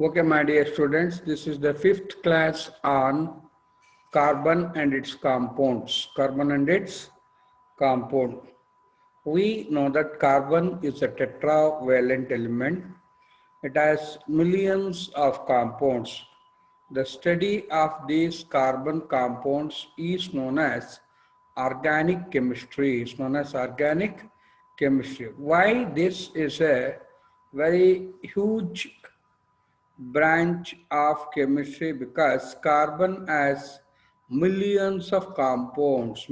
Okay, my dear students, this is the fifth class on carbon and its compounds. Carbon and its compound. We know that carbon is a tetravalent element. It has millions of compounds. The study of these carbon compounds is known as organic chemistry. It's known as organic chemistry. Why this is a very huge branch of chemistry? Because carbon has millions of compounds.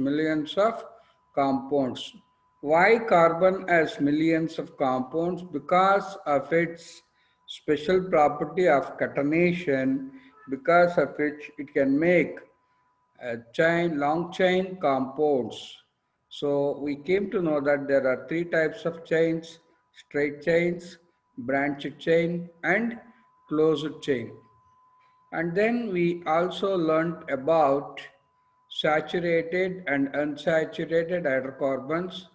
Why carbon has millions of compounds? Because of its special property of catenation, because of which it can make long chain compounds. So we came to know that there are three types of chains: straight chains, branched chain, and closed chain. And then we also learned about saturated and unsaturated hydrocarbons.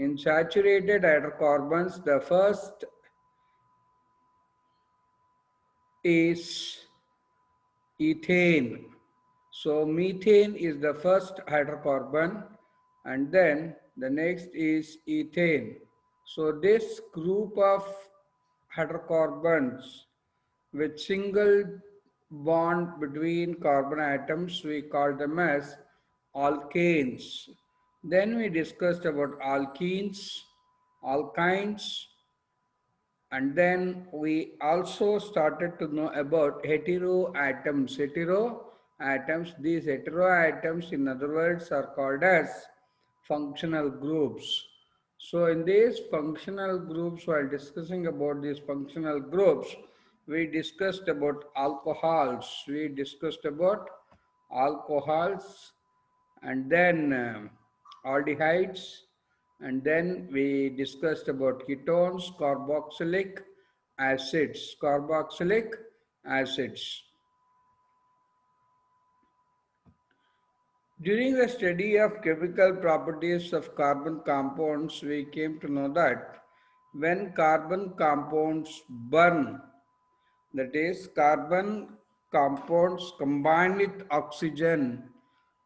In saturated hydrocarbons, the first is ethane. So methane is the first hydrocarbon, and then the next is ethane. So this group of hydrocarbons with single bond between carbon atoms, we call them as alkanes. Then we discussed about alkenes, alkynes, and then we also started to know about heteroatoms. Heteroatoms, these heteroatoms, in other words, are called as functional groups. So in these functional groups, while discussing about these functional groups, we discussed about alcohols. We discussed about alcohols, and then aldehydes, and then we discussed about ketones, carboxylic acids. During the study of chemical properties of carbon compounds, we came to know that when carbon compounds burn, that is, carbon compounds combine with oxygen.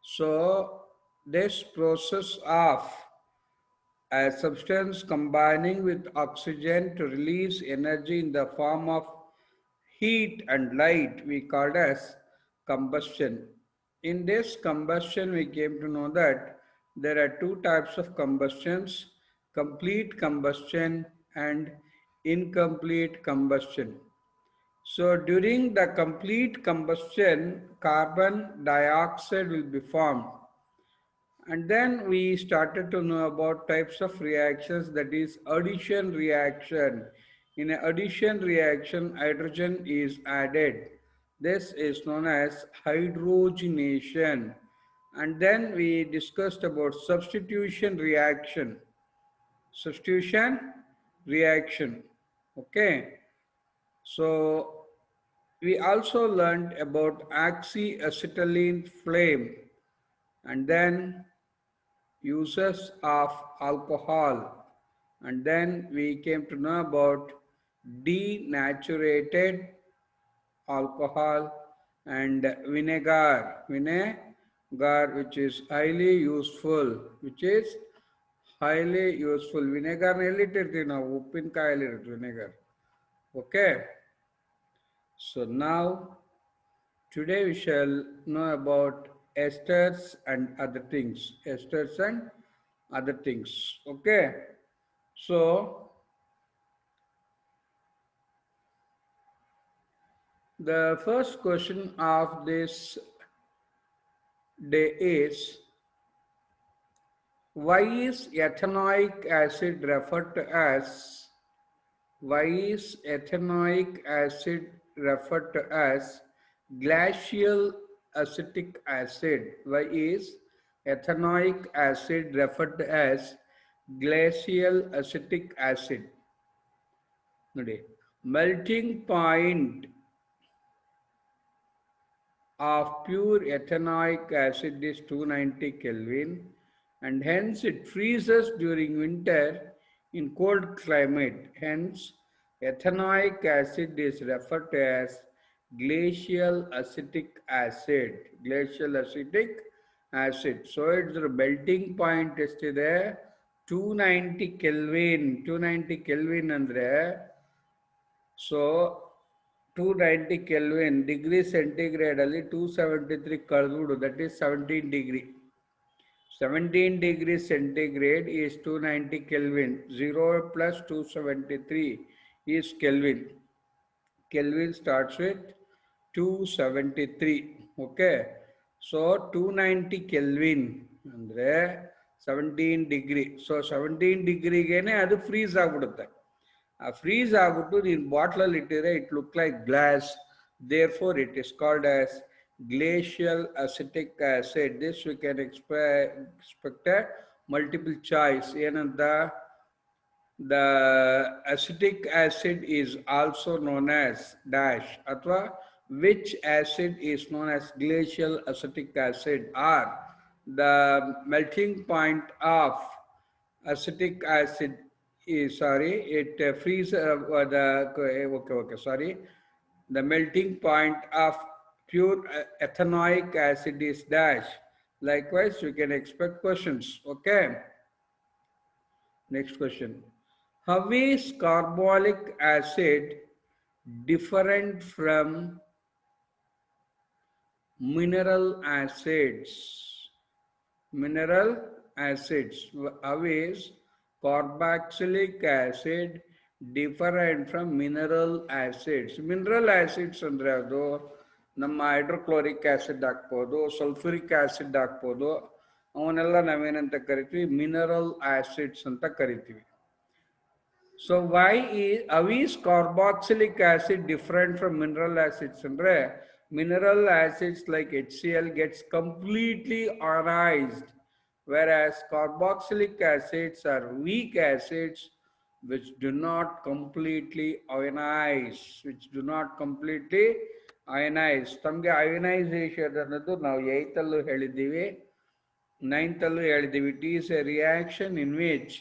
So this process of a substance combining with oxygen to release energy in the form of heat and light, we called as combustion. In this combustion, we came to know that there are two types of combustions: complete combustion and incomplete combustion. So during the complete combustion, carbon dioxide will be formed. And then we started to know about types of reactions, that is addition reaction. In an addition reaction, hydrogen is added. This is known as hydrogenation. And then we discussed about substitution reaction. Substitution reaction. Okay. So we also learned about oxyacetylene flame, and then uses of alcohol, and then we came to know about denatured alcohol and vinegar, which is highly useful, vinegar ಎಲ್ಲಿಟ್ಟಿರ್ತೀವಿ ನಾವು ಉಪ್ಪಿನಕಾಯಲ್ಲಿ vinegar. Okay, so now today we shall know about esters and other things. Okay. So the first question of this day is, why is ethanoic acid referred to as glacial acetic acid? Why is ethanoic acid referred to as glacial acetic acid? Melting point of pure ethanoic acid is 290 Kelvin, and hence it freezes during winter in cold climate. Hence Ethanoic acid is referred to as glacial acetic acid. Glacial acetic acid. So its melting point estiде 290 Kelvin. 290 Kelvin andre so 290 Kelvin degree centigrade ali 273 ಕಳೆದ್ಬಿಡು, that is 17 degree. 17 degrees centigrade is 290 Kelvin. 0 plus 273 is Kelvin. Kelvin starts with 273. Okay. So 290 Kelvin andre 17 degree. So 17 degree gene adu freeze ಆಗಿಬಿಡುತ್ತೆ. ಆ freeze ಆಗ್ಬಿಟ್ಟು ನೀನು ಬಾಟ್ಲಲ್ಲಿ ಇಟ್ಟಿದ್ರೆ it look like glass. Therefore it is called as glacial acetic acid. This we can expect a multiple choice. ಏನಂತ? The acetic acid is also known as dash, ಅಥವಾ which acid is known as glacial acetic acid, or the melting point of acetic acid is it freeze the melting point of pure ethanoic acid is dash. Likewise you can expect questions. Okay, next question. How is carbolic acid different from mineral acids? Mineral acids. How is carboxylic acid different from mineral acids? Mineral acids ಅಂದ್ರೆ ಅದು ನಮ್ಮ hydrochloric acid ಹಾಕ್ಬೋದು, sulphuric acid ಹಾಕ್ಬೋದು, ಅವನ್ನೆಲ್ಲ ನಾವೇನಂತ ಕರಿತೀವಿ? Mineral acids ಅಂತ ಕರಿತೀವಿ. So how is carboxylic acid different from mineral acids? Andre mineral acids like HCl gets completely ionized, whereas carboxylic acids are weak acids which do not completely ionize. ತಮಗೆ ionization ಅನ್ನೋದು ನಾವು 8th ಅಲ್ಲೂ ಹೇಳಿದ್ದೀವಿ, 9th ಅಲ್ಲೂ ಹೇಳಿದ್ದೀವಿ. It is a reaction in which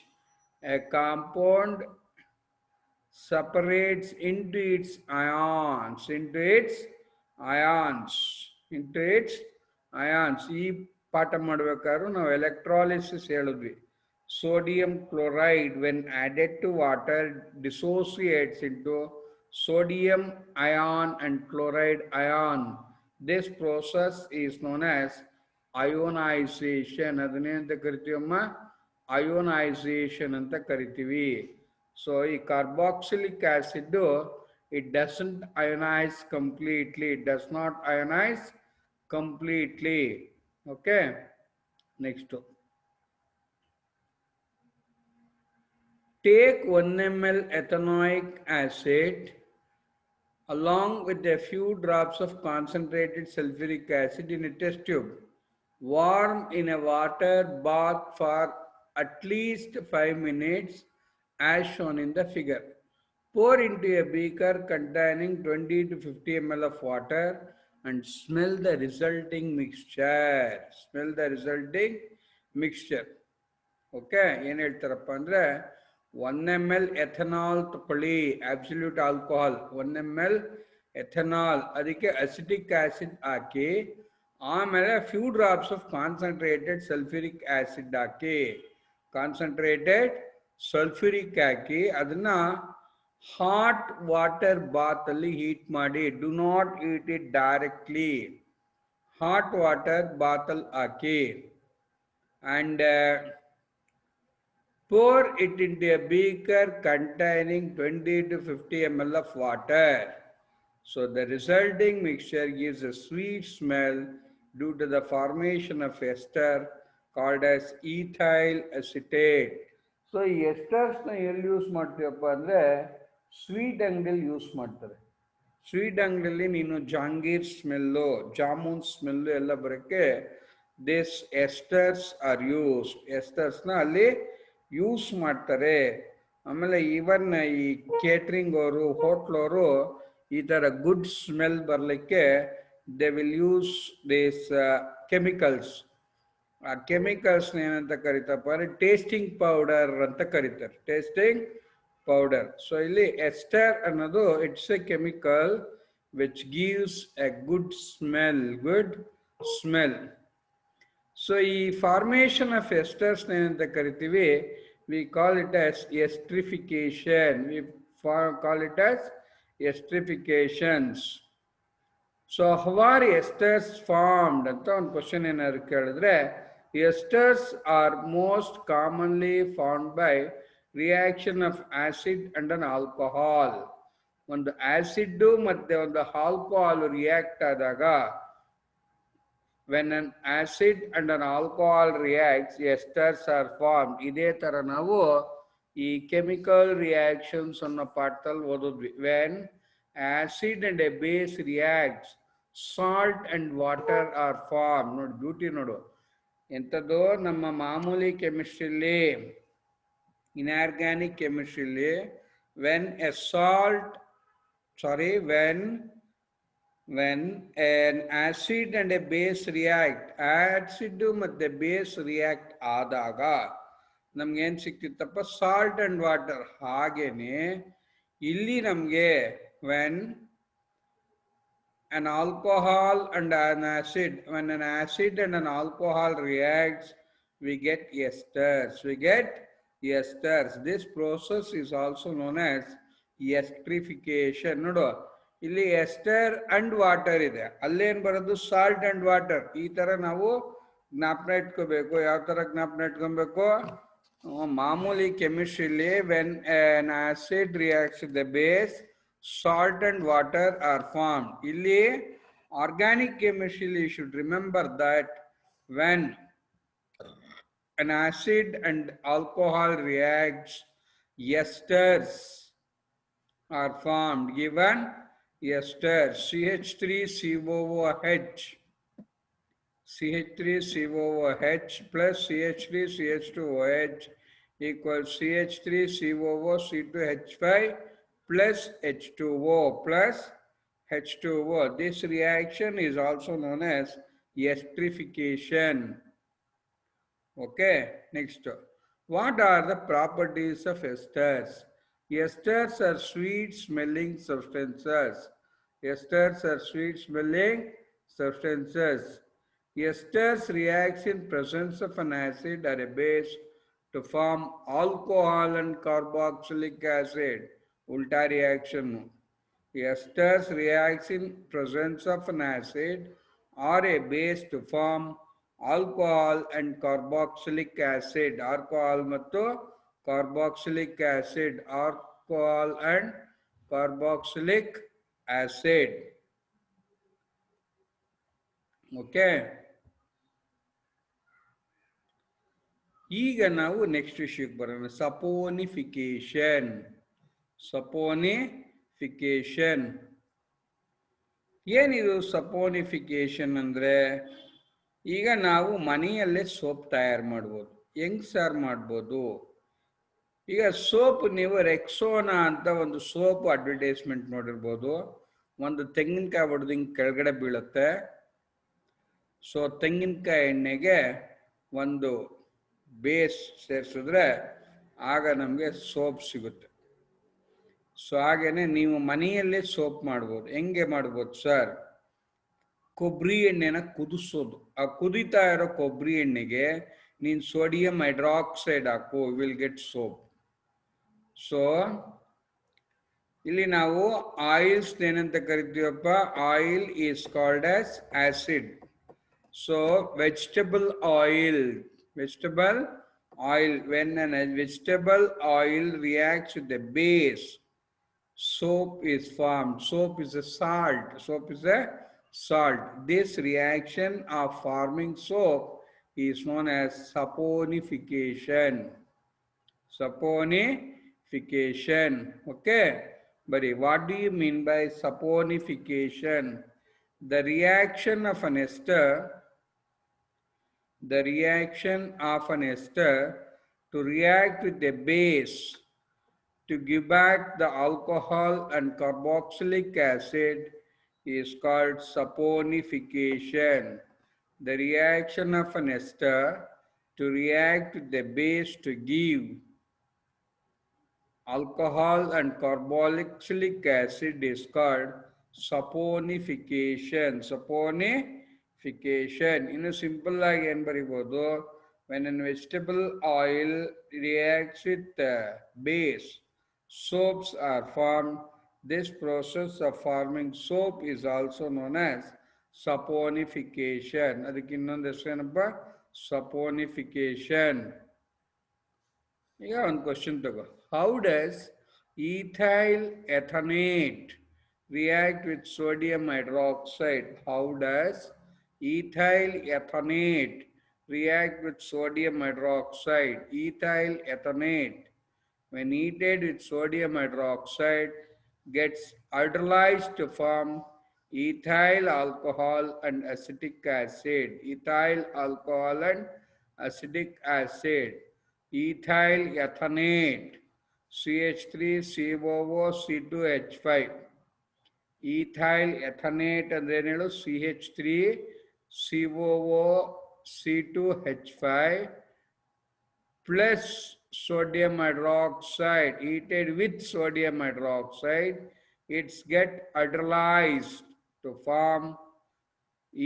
a compound separates into its ions. ಈ ಪಾಠ ಮಾಡಬೇಕಾದ್ರೂ ನಾವು ಎಲೆಕ್ಟ್ರಾಲಿಸಿಸ್ ಹೇಳಿದ್ವಿ. Sodium chloride when added to water dissociates into sodium ion and chloride ion. This process is known as ionization. ಅದನ್ನೇ ಅಂತ ಕರಿತೀವಮ್ಮ? Ionization ಅಂತ ಕರಿತೀವಿ. So carboxylic acid, it doesn't ionize completely. It does not ionize completely. Okay. Next. Take 1 ml ethanoic acid along with a few drops of concentrated sulfuric acid in a test tube. Warm in a water bath for at least 5 minutes as shown in the figure. Pour into a beaker containing 20 to 50 ml of water and smell the resulting mixture. Okay, ಏನು ಹೇಳ್ತಾರಪ್ಪ ಅಂದರೆ 1 ml ethanol ತಗೊಳ್ಳಿ, absolute alcohol 1 ml ethanol, ಅದಕ್ಕೆ acetic acid ಹಾಕಿ, ಆಮೇಲೆ few drops of concentrated sulphuric acid ಹಾಕಿ, concentrated sulphuric ಹಾಕಿ ಅದನ್ನ hot water bath ಅಲ್ಲಿ ಹೀಟ್ ಮಾಡಿ. Do not heat it directly. Hot water bath ಅಲ್ಲಿ ಹಾಕಿ and pour it into a beaker containing 20 to 50 ml of water. So the resulting mixture gives a sweet smell due to the formation of ester called as ethyl acetate. So ಈ ಎಸ್ಟರ್ಸ್ನ ಎಲ್ಲಿ use ಮಾಡ್ತೀವಪ್ಪ ಅಂದರೆ sweet ಅಂಗಡಿಯಲ್ಲಿ use ಮಾಡ್ತಾರೆ. Sweet ಅಂಗಡಿಯಲ್ಲಿ ನೀನು Jangir smell, jamun smell ಎಲ್ಲ ಬರೋಕ್ಕೆ ದಿಸ್ ಎಸ್ಟರ್ಸ್ ಆರ್ ಯೂಸ್. ಎಸ್ಟರ್ಸ್ನ ಅಲ್ಲಿ ಯೂಸ್ ಮಾಡ್ತಾರೆ. ಆಮೇಲೆ ಈವನ್ ಈ ಕೇಟ್ರಿಂಗ್ ಅವರು, ಹೋಟ್ಲವರು ಈ ಥರ ಗುಡ್ ಸ್ಮೆಲ್ ಬರಲಿಕ್ಕೆ they will use this chemicals. ಆ ಕೆಮಿಕಲ್ಸ್ನ ಏನಂತ ಕರೀತಪ್ಪ ಅಂದರೆ ಟೇಸ್ಟಿಂಗ್ ಪೌಡರ್ ಅಂತ ಕರೀತಾರೆ. Tasting powder. So ಇಲ್ಲಿ ester ಅನ್ನೋದು it's a chemical which gives a good smell. So ಈ ಫಾರ್ಮೇಷನ್ ಆಫ್ ಎಸ್ಟರ್ಸ್ ಏನಂತ ಕರಿತೀವಿ, we call it as esterification. We call it as esterifications. So how are esters formed ಅಂತ ಒಂದು question ಏನಾದ್ರು ಕೇಳಿದ್ರೆ, esters are most commonly formed by reaction of acid and an alcohol. ಒಂದು acid ಮತ್ತೆ ಒಂದು alcohol react ಆದಾಗ, when an acid and an alcohol reacts, esters are formed. ಇದೇ ತರ ನಾವು ಈ ಕೆಮಿಕಲ್ ರಿಯಾಕ್ಷನ್ಸ್ ಅನ್ನೋ ಪಾಠದಲ್ಲಿ ಓದಿದ್ವಿ. when acid and a base reacts, salt and water are formed. ನೋಡಿ ಬ್ಯೂಟಿ ನೋಡು, ಎಂಥದ್ದು ನಮ್ಮ ಮಾಮೂಲಿ ಕೆಮಿಸ್ಟ್ರಿಲಿ, ಇನ್ಆರ್ಗ್ಯಾನಿಕ್ ಕೆಮಿಸ್ಟ್ರಿಲಿ when an acid and a base react, acid ಮತ್ತೆ ಬೇಸ್ ರಿಯಾಕ್ಟ್ ಆದಾಗ ನಮ್ಗೆ ಏನ್ ಸಿಕ್ತಿತ್ತಪ್ಪ, ಸಾಲ್ಟ್ ಅಂಡ್ ವಾಟರ್. ಹಾಗೇನೆ ಇಲ್ಲಿ ನಮ್ಗೆ when an alcohol and an acid, when an acid and an alcohol reacts, we get esters. This process is also known as esterification. ನೋಡು, ಇಲ್ಲಿ ester and water ಇದೆ, ಅಲ್ಲೇನ್ ಬರೋದು ಸಾಲ್ಟ್ ಅಂಡ್ ವಾಟರ್. ಈ ತರ ನಾವು ಜ್ಞಾಪನ ಇಟ್ಕೋಬೇಕು. ಯಾವ ತರ ಜ್ಞಾಪನ ಇಟ್ಕೊಬೇಕು, ಮಾಮೂಲಿ ಕೆಮಿಸ್ಟ್ರಿಲಿ when an acid reacts with the base, salt and water are formed. ಇಲ್ಲಿ organic chemistry, you should remember that when an acid and alcohol reacts, esters are formed. Given esters, CH3COOH plus CH3CH2OH equals CH3COO C2H5 plus H2O plus H2O. This reaction is also known as esterification. Okay, next. What are the properties of esters? Esters are sweet smelling substances. Esters reacts in presence of an acid or a base to form alcohol and carboxylic acid. Ulta reaction. Esters reacts in presence of an acid or a base to form alcohol and carboxylic acid. Alcohol ಮತ್ತು carboxylic acid. Alcohol and carboxylic acid. Okay. ಈಗ ನಾವು next ವಿಷಯಕ್ಕೆ ಬರೋಣ, ಸಪೋನಿಫಿಕೇಶನ್. ಏನಿದು ಸಪೋನಿಫಿಕೇಶನ್ ಅಂದ್ರೆ, ಈಗ ನಾವು ಮನೆಯಲ್ಲೇ ಸೋಪ್ ತಯಾರು ಮಾಡ್ಬೋದು. ಹೆಂಗ್ ಸಾರ್ ಮಾಡ್ಬೋದು? ಈಗ ಸೋಪ್, ನೀವು ರೆಕ್ಸೋನಾ ಅಂತ ಒಂದು ಸೋಪ್ ಅಡ್ವರ್ಟೈಸ್ಮೆಂಟ್ ನೋಡಿರ್ಬೋದು. ಒಂದು ತೆಂಗಿನಕಾಯಿ ಹೊಡೆದು ಹಿಂಗೆ ಕೆಳಗಡೆ ಬೀಳುತ್ತೆ. ಸೊ ತೆಂಗಿನಕಾಯಿ ಎಣ್ಣೆಗೆ ಒಂದು ಬೇಸ್ ಸೇರಿಸಿದ್ರೆ ಆಗ ನಮಗೆ ಸೋಪ್ ಸಿಗುತ್ತೆ. ಸೊ ಹಾಗೇನೆ ನೀವು ಮನೆಯಲ್ಲೇ ಸೋಪ್ ಮಾಡ್ಬೋದು. ಹೆಂಗೆ ಮಾಡ್ಬೋದು ಸರ್? ಕೊಬ್ಬರಿ ಎಣ್ಣೆನ ಕುದಿಸೋದು. ಆ ಕುದಿತಾ ಇರೋ ಕೊಬ್ಬರಿ ಎಣ್ಣೆಗೆ ನೀನು ಸೋಡಿಯಂ ಹೈಡ್ರಾಕ್ಸೈಡ್ ಹಾಕು, ವಿಲ್ ಗೆಟ್ ಸೋಪ್. ಸೊ ಇಲ್ಲಿ ನಾವು ಆಯಿಲ್ಸ್ ಏನಂತ ಕರಿತೀವಪ್ಪ, oil is called as acid. So vegetable oil, when a vegetable oil reacts with the base, soap is formed. Soap is a salt. This reaction of forming soap is known as saponification. Okay, buddy, what do you mean by saponification? The reaction of an ester to react with the base to give back the alcohol and carboxylic acid is called saponification. The reaction of an ester to react with the base to give alcohol and carboxylic acid is called saponification. Saponification. In a simple like bodo, when a vegetable oil reacts with base, soaps are formed. This process of forming soap is also known as saponification. ಅದಕ್ಕೆ ಇನ್ನೊಂದು ಹೆಸರೇನಪ್ಪ saponification. Yeah, one question to go. How does ethyl ethanate react with sodium hydroxide? How does ethyl ethanate react with sodium hydroxide? Ethyl ethanate, when heated with sodium hydroxide, gets hydrolyzed to form ethyl alcohol and acetic acid. Ethyl alcohol and acetic acid. Ethyl ethanate, CH3COO C2H5. Ethyl ethanate and then CH3COO C2H5 plus sodium hydroxide, heated with sodium hydroxide, it's get hydrolyzed to form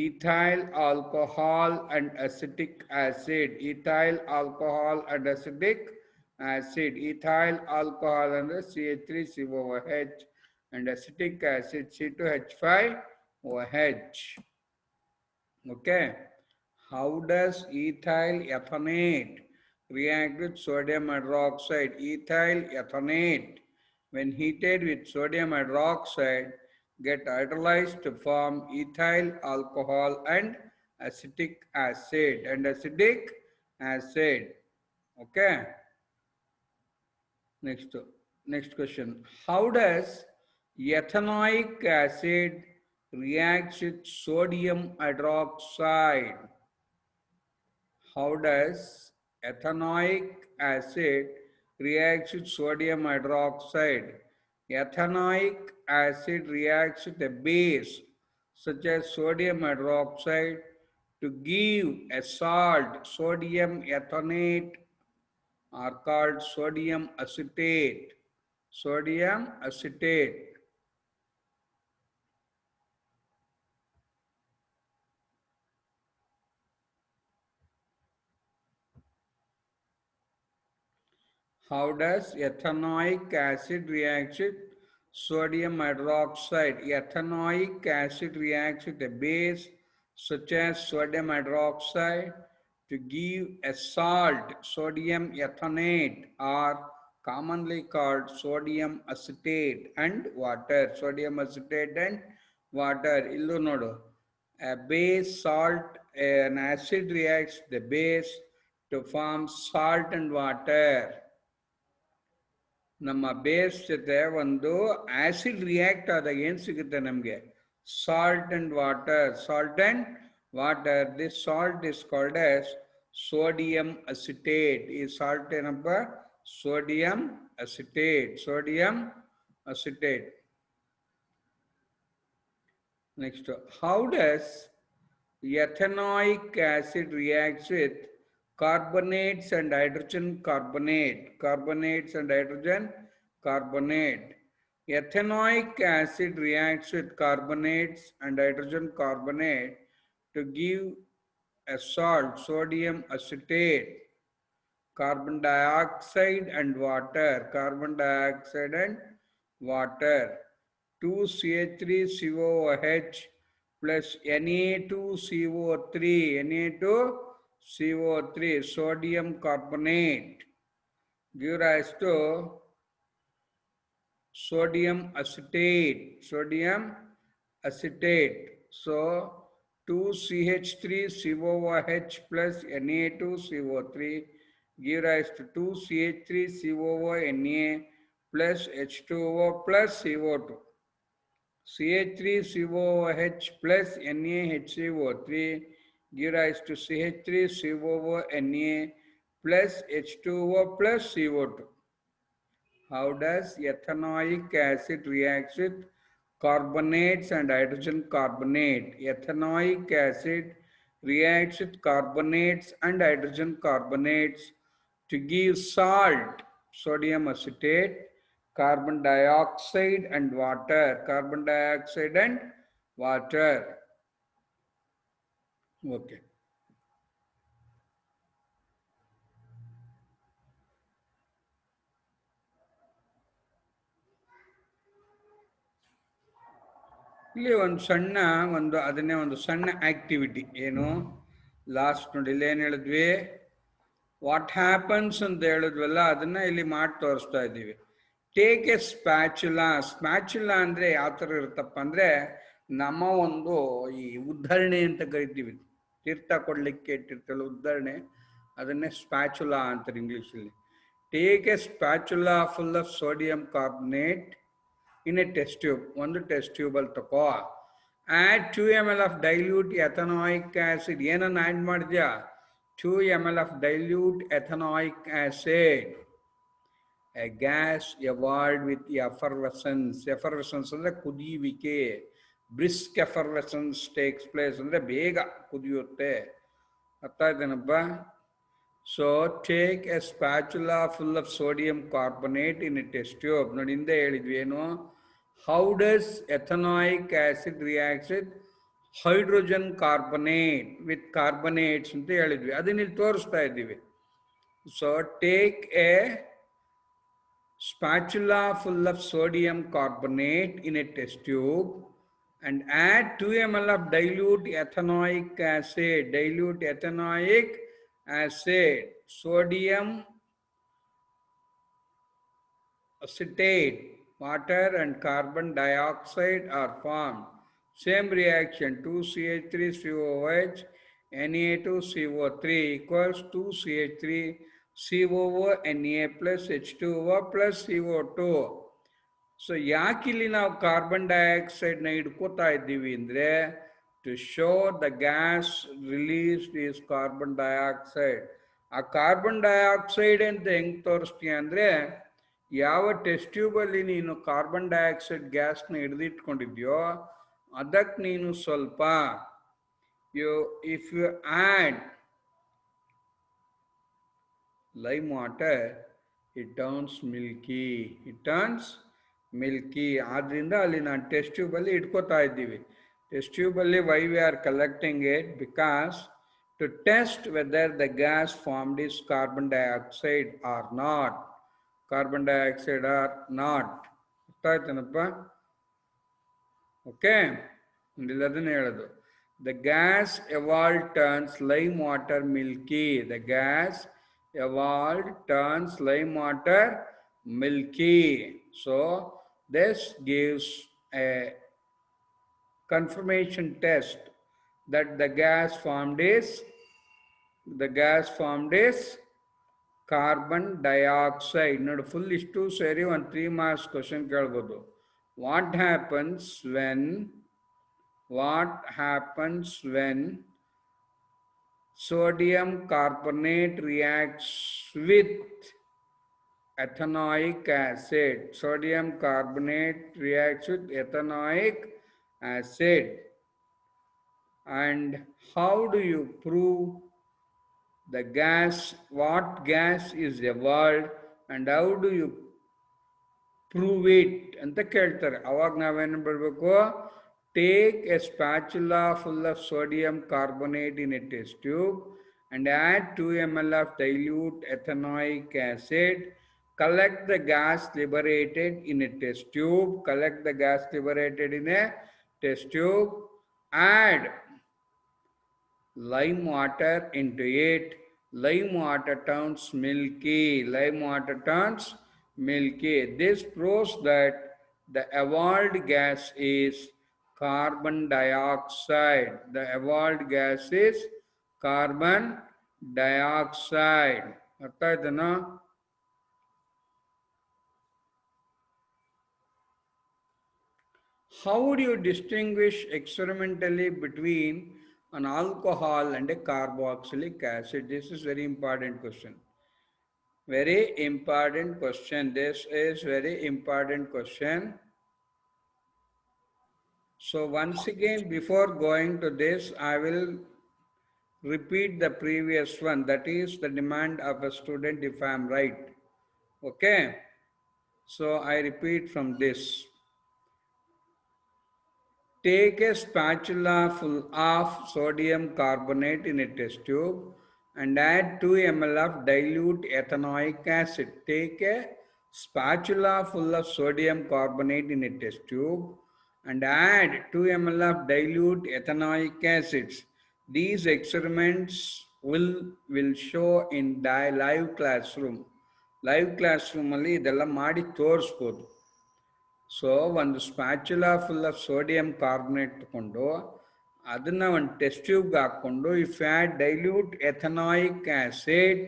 ethyl alcohol and acetic acid. Ethyl alcohol and acetic acid. Ethyl alcohol and CH3COOH and acetic acid C2H5OH. Okay. How does ethyl ethanate react with sodium hydroxide? Ethyl ethanate, when heated with sodium hydroxide, get hydrolyzed to form ethyl alcohol and acetic acid. Okay. Next question. How does ethanoic acid react with sodium hydroxide? How does ethanoic acid reacts with sodium hydroxide? Ethanoic acid reacts with a base such as sodium hydroxide to give a salt. Sodium ethanate are called sodium acetate. Sodium acetate. How does ethanoic acid react with sodium hydroxide? Ethanoic acid reacts with a base such as sodium hydroxide to give a salt. Sodium ethanate or commonly called sodium acetate and water. Sodium acetate and water. Illu nodu. A base salt, an acid reacts with the base to form salt and water. ನಮ್ಮ base ಜೊತೆ ಒಂದು acid react ಆದಾಗ ಏನು ಸಿಗುತ್ತೆ ನಮಗೆ? Salt and water. This salt is called as sodium acetate. ಈ salt ಏನಪ್ಪ? Sodium acetate. Next, how does ethanoic acid reacts with carbonates and hydrogen carbonate. Ethanoic acid reacts with carbonates and hydrogen carbonate to give a salt, sodium acetate. Carbon dioxide and water. 2CH3COOH plus Na2CO3, sodium carbonate, give rise to sodium acetate. So 2CH3COOH plus Na2CO3 give rise to 2CH3COONA plus H2O plus CO2. CH3COOH plus NaHCO3 give rise to CH3COONA plus H2O plus CO2. How does ethanoic acid react with carbonates and hydrogen carbonate? Ethanoic acid reacts with carbonates and hydrogen carbonates to give salt, sodium acetate. carbon dioxide and water, carbon dioxide and water. Okay. ಇಲ್ಲಿ ಒಂದು ಸಣ್ಣ ಅದನ್ನೇ ಒಂದು ಸಣ್ಣ activity ಏನು last ನೋಡಿ ಇಲ್ಲಿ ಏನು ಹೇಳಿದ್ವಿ ವಾಟ್ ಹ್ಯಾಪನ್ಸ್ ಅಂತ ಹೇಳಿದ್ವಲ್ಲ ಅದನ್ನ ಇಲ್ಲಿ ಮಾಡಿ ತೋರಿಸ್ತಾ ಇದ್ದೀವಿ. ಟೇಕ್ ಎ ಸ್ಪ್ಯಾಚುಲಾ ಅಂದ್ರೆ ಯಾವ ಥರ ಇರುತ್ತಪ್ಪ ಅಂದ್ರೆ ನಮ್ಮ ಒಂದು ಈ ಉದ್ಧರಣೆ ಅಂತ ಕರಿತೀವಿ, ತೀರ್ಥ ಕೊಡ್ಲಿಕ್ಕೆ ಇಟ್ಟಿರ್ತಲ್ಲ ಉದ್ಧರಣೆ, ಅದನ್ನೇ ಸ್ಪ್ಯಾಚುಲಾ ಅಂತಾರೆ ಇಂಗ್ಲೀಷಲ್ಲಿ. Take a spatula full of sodium carbonate in a test tube, ಒಂದು ಟೆಸ್ಟ್ ಟ್ಯೂಬ್ ಅಲ್ಲಿ ತಕೋ. Add 2 ml of dilute ethanoic acid. ಏನನ್ನ ಆಡ್ ಮಾಡಿದ್ಯಾ? 2 ml of dilute ethanoic acid. A gas evolved with effervescence. Effervescence ಅಂದ್ರೆ ಕುದಿಯುವಿಕೆ. Brisk effervescence takes place ಅಂದ್ರೆ ಬೇಗ ಕುದಿಯುತ್ತೆ. ಅರ್ಥ ಆಯ್ತೇನಪ್ಪ? So take a spatula full of sodium carbonate in a test tube. ನೋಡಿ ಹಿಂದೆ ಹೇಳಿದ್ವಿ ಏನು, how does ethanoic acid reacts with hydrogen carbonate with carbonates ಅಂತ ಹೇಳಿದ್ವಿ, ಅದನ್ನ ಇಲ್ಲಿ ತೋರಿಸ್ತಾ ಇದ್ದೀವಿ. So take a spatula full of sodium carbonate in a test tube and add 2 ml of dilute ethanoic acid, sodium acetate, water and carbon dioxide are formed. Same reaction, 2CH3COOH Na2CO3 equals 2CH3COO Na plus H2O plus CO2. So ಯಾಕಿಲ್ಲಿ ನಾವು carbon ಡೈಆಕ್ಸೈಡ್ನ ಹಿಡ್ಕೋತಾ ಇದ್ದೀವಿ ಅಂದರೆ to show the gas released is carbon dioxide. ಆ carbon dioxide ಅಂತ ಹೆಂಗೆ ತೋರಿಸ್ತೀಯ ಅಂದರೆ, ಯಾವ ಟೆಸ್ಟ್ ಟ್ಯೂಬಲ್ಲಿ ನೀನು ಕಾರ್ಬನ್ ಡೈಆಕ್ಸೈಡ್ ಗ್ಯಾಸ್ನ ಹಿಡಿದಿಟ್ಕೊಂಡಿದ್ಯೋ ಅದಕ್ಕೆ ನೀನು ಸ್ವಲ್ಪ if you add lime water it turns milky. ಆದ್ರಿಂದ ಅಲ್ಲಿ ನಾನು ಟೆಸ್ಟ್ ಟ್ಯೂಬಲ್ಲಿ ಇಟ್ಕೋತಾ ಇದ್ದೀವಿ. ಟೆಸ್ಟ್ ಟ್ಯೂಬಲ್ಲಿ why we are collecting it because to test whether the gas formed is carbon dioxide or not. ಅರ್ಥ ಆಯ್ತೇನಪ್ಪ? ಓಕೆ, ಅದನ್ನ ಹೇಳೋದು. The gas evolved turns lime water milky. The gas evolved turns lime water milky. So this gives a confirmation test that the gas formed is carbon dioxide. ನೋಡಿ, full ಇಷ್ಟು ಸೇರಿ ಒಂದು 3 marks question ಕೇಳ್ಬೋದು. What happens when sodium carbonate reacts with ethanoic acid? Sodium carbonate reacts with ethanoic acid. And how do you prove the gas, what gas is evolved and how do you prove it ಅಂತ ಕೇಳ್ತಾರೆ. ಅವಾಗ ನಾವೇನು ಬರಬೇಕು, take a spatula full of sodium carbonate in a test tube and add 2 ml of dilute ethanoic acid. Collect the gas liberated in a test tube. Add lime water into it. Lime water turns milky. This proves that the evolved gas is carbon dioxide. ಅರ್ಥ ಆಯ್ತೇನೋ? How do you distinguish experimentally between an alcohol and a carboxylic acid? This is very important question. This is very important question. So once again, before going to this, I will repeat the previous one. That is the demand of a student if I am right. Okay. So I repeat from this. Take a spatula full of sodium carbonate in a test tube and add 2 ml of dilute ethanoic acid. Take a spatula full of sodium carbonate in a test tube and add 2 ml of dilute ethanoic acids. These experiments will show in live classroom. Live classroom ಅಲ್ಲಿ ಇದೆಲ್ಲ ಮಾಡಿ ತೋರಿಸ್ಬೋದು. So ಒಂದು spatula full of sodium carbonate ತಗೊಂಡು ಅದನ್ನ ಒಂದು test ಟ್ಯೂಬ್ಗೆ ಹಾಕ್ಕೊಂಡು if add dilute ethanoic acid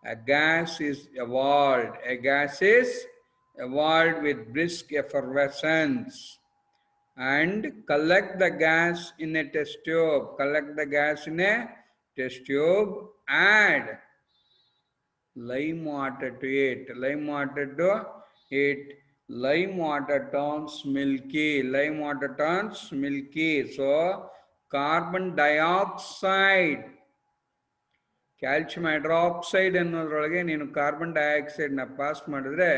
a gas is evolved. A gas is evolved with brisk effervescence. And collect the gas in a test tube. Collect the gas in a test tube. Add lime water to it. Lime water to it. Lime water turns milky. Lime water turns milky. So carbon dioxide, calcium hydroxide ಅನ್ನೋದ್ರೊಳಗೆ ನೀನು carbon ಡೈಆಕ್ಸೈಡ್ನ pass ಮಾಡಿದ್ರೆ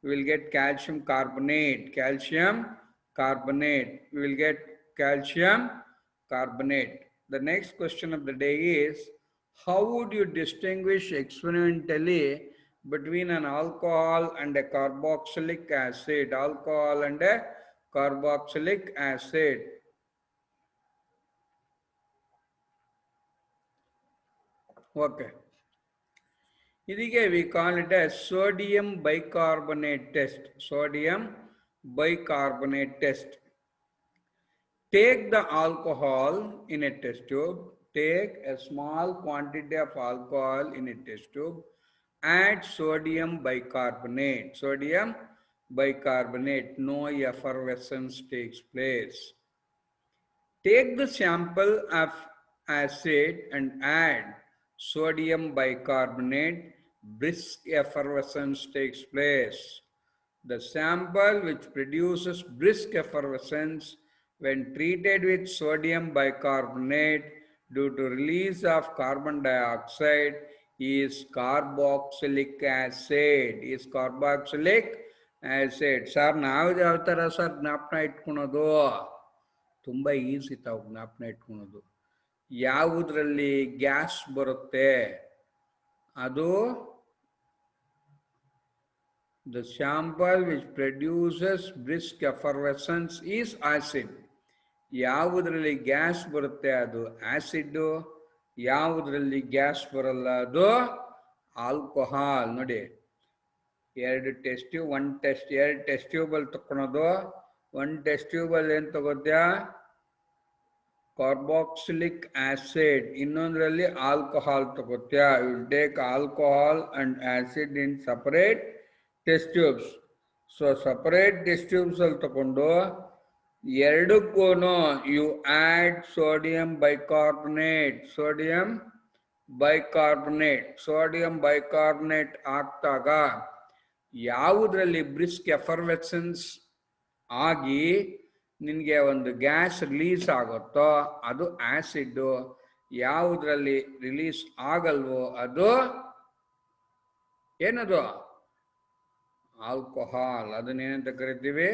will get calcium carbonate. Calcium carbonate. Will get calcium carbonate. The next question of the day is, how would you distinguish experimentally between an alcohol and a carboxylic acid? Alcohol and a carboxylic acid. Okay. We call it as sodium bicarbonate test. Sodium bicarbonate test. Take the alcohol in a test tube. Take a small quantity of alcohol in a test tube. Add sodium bicarbonate. Sodium bicarbonate. No effervescence takes place. Take the sample of acid and add sodium bicarbonate. Brisk effervescence takes place. The sample which produces brisk effervescence when treated with sodium bicarbonate due to release of carbon dioxide is carboxylic acid. Is carboxylic acid. Sir, ನಾವು ಯಾವ ಥರ sir ಜ್ಞಾಪನ ಇಟ್ಕೊಳೋದು? ತುಂಬ easy ತಾವು ಜ್ಞಾಪನ ಇಟ್ಕೊಳೋದು. ಯಾವುದರಲ್ಲಿ gas ಬರುತ್ತೆ ಅದು the sample which produces brisk effervescence is acid. ಯಾವುದರಲ್ಲಿ gas ಬರುತ್ತೆ ಅದು ಆಸಿಡ್. ಯಾವುದರಲ್ಲಿ ಗ್ಯಾಸ್ ಬರಲ್ಲ ಅದು ಆಲ್ಕೋಹಾಲ್. ನೋಡಿ, ಎರಡು ಟೆಸ್ಟ್ ಟ್ಯೂಬ್, ಎರಡು ಟೆಸ್ಟ್ ಟ್ಯೂಬಲ್ಲಿ ತಗೊಳೋದು. ಒಂದು ಟೆಸ್ಟ್ ಟ್ಯೂಬಲ್ಲಿ ಏನು ತಗೋದ್ಯಾ? Carboxylic acid. ಇನ್ನೊಂದರಲ್ಲಿ ಆಲ್ಕೋಹಾಲ್ ತಗೋತ್ಯಾ? Will take alcohol and acid in separate test tubes. So separate test tubes ಅಲ್ಲಿ ತಗೊಂಡು ಎರಡಕ್ಕೂ you add sodium bicarbonate. Sodium bicarbonate. Sodium bicarbonate ಹಾಕ್ದಾಗ ಯಾವುದರಲ್ಲಿ ಬ್ರಿಸ್ಕ್ ಎಫರ್ವೆಸೆನ್ಸ್ ಆಗಿ ನಿನಗೆ ಒಂದು ಗ್ಯಾಸ್ ರಿಲೀಸ್ ಆಗುತ್ತೋ ಅದು ಆಸಿಡ್. ಯಾವುದರಲ್ಲಿ ರಿಲೀಸ್ ಆಗಲ್ವೋ ಅದು ಏನದು? ಆಲ್ಕೋಹಾಲ್. ಅದನ್ನೇನಂತ ಕರಿತೀವಿ?